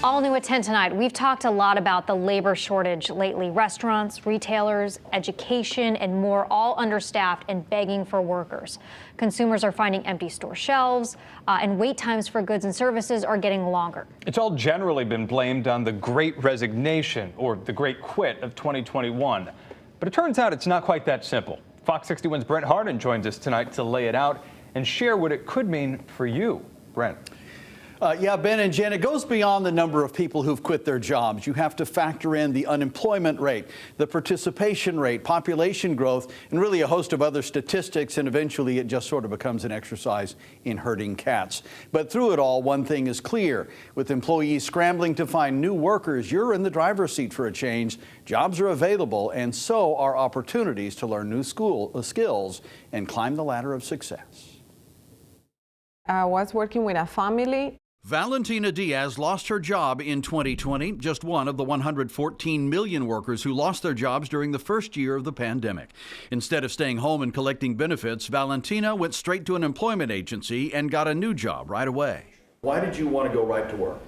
All new at 10 tonight. We've talked a lot about the labor shortage lately. Restaurants, retailers, education, and more all understaffed and begging for workers. Consumers are finding empty store shelves, and wait times for goods and services are getting longer. It's all generally been blamed on the Great Resignation, or the Great Quit of 2021. But it turns out it's not quite that simple. Fox 61's Brent Harden joins us tonight to lay it out and share what it could mean for you. Brent. Yeah, Ben and Jen, it goes beyond the number of people who've quit their jobs. You have to factor in the unemployment rate, the participation rate, population growth, and really a host of other statistics, and eventually it just sort of becomes an exercise in herding cats. But through it all, one thing is clear. With employees scrambling to find new workers, you're in the driver's seat for a change. Jobs are available, and so are opportunities to learn new skills and climb the ladder of success. I was working with a family. Valentina Diaz lost her job in 2020, just one of the 114 million workers who lost their jobs during the first year of the pandemic. Instead of staying home and collecting benefits, Valentina went straight to an employment agency and got a new job right away. Why did you want to go right to work?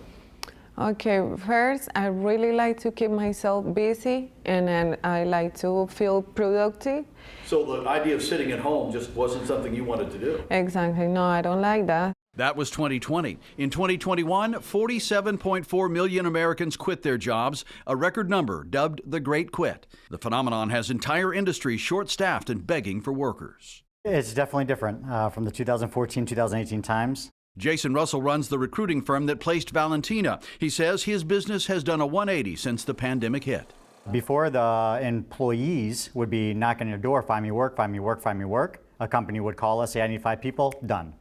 Okay, first, I really like to keep myself busy, and then I like to feel productive. So the idea of sitting at home just wasn't something you wanted to do? Exactly. No, I don't like that. That was 2020. In 2021, 47.4 million Americans quit their jobs, a record number dubbed the Great Quit. The phenomenon has entire industries short-staffed and begging for workers. It's definitely different from the 2014-2018 times. Jason Russell runs the recruiting firm that placed Valentina. He says his business has done a 180 since the pandemic hit. Before, the employees would be knocking on your door, find me work, find me work, find me work. A company would call us, say, I need 5 people, done.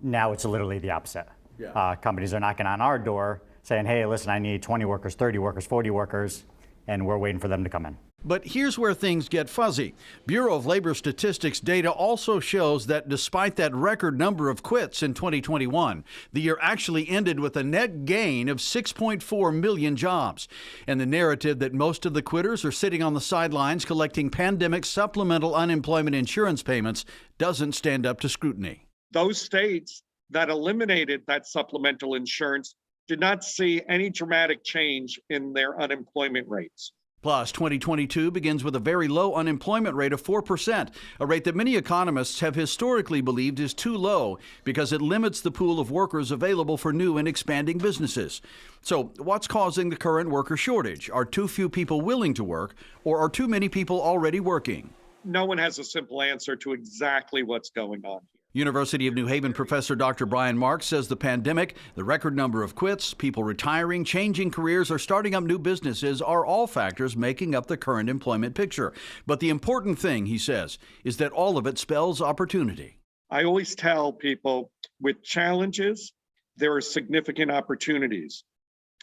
Now it's literally the opposite. Yeah. Companies are knocking on our door saying, hey, listen, I need 20 workers, 30 workers, 40 workers, and we're waiting for them to come in. But here's where things get fuzzy. Bureau of Labor Statistics data also shows that despite that record number of quits in 2021, the year actually ended with a net gain of 6.4 million jobs. And the narrative that most of the quitters are sitting on the sidelines collecting pandemic supplemental unemployment insurance payments doesn't stand up to scrutiny. Those states that eliminated that supplemental insurance did not see any dramatic change in their unemployment rates. Plus, 2022 begins with a very low unemployment rate of 4%, a rate that many economists have historically believed is too low because it limits the pool of workers available for new and expanding businesses. So, what's causing the current worker shortage? Are too few people willing to work, or are too many people already working? No one has a simple answer to exactly what's going on here. University of New Haven professor Dr. Brian Marks says the pandemic, the record number of quits, people retiring, changing careers, or starting up new businesses are all factors making up the current employment picture. But the important thing, he says, is that all of it spells opportunity. I always tell people with challenges, there are significant opportunities.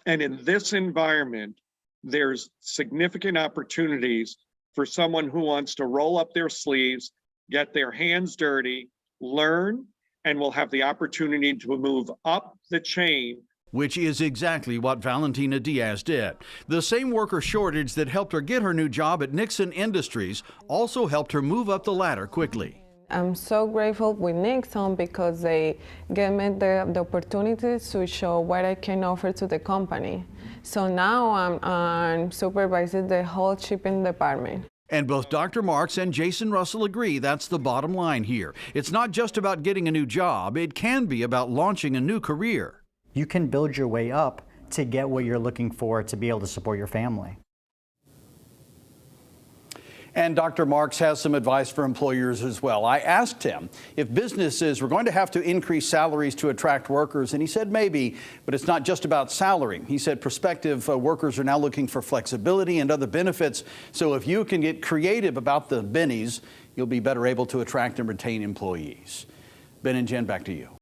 And in this environment, there's significant opportunities for someone who wants to roll up their sleeves, get their hands dirty, learn, and will have the opportunity to move up the chain. Which is exactly what Valentina Diaz did. The same worker shortage that helped her get her new job at Nixon Industries also helped her move up the ladder quickly. I'm so grateful with Nixon because they gave me the opportunity to show what I can offer to the company. So now I'm supervising the whole shipping department. And both Dr. Marks and Jason Russell agree that's the bottom line here. It's not just about getting a new job. It can be about launching a new career. You can build your way up to get what you're looking for to be able to support your family. And Dr. Marks has some advice for employers as well. I asked him if businesses were going to have to increase salaries to attract workers, and he said maybe, but it's not just about salary. He said prospective workers are now looking for flexibility and other benefits, so if you can get creative about the bennies, you'll be better able to attract and retain employees. Ben and Jen, back to you.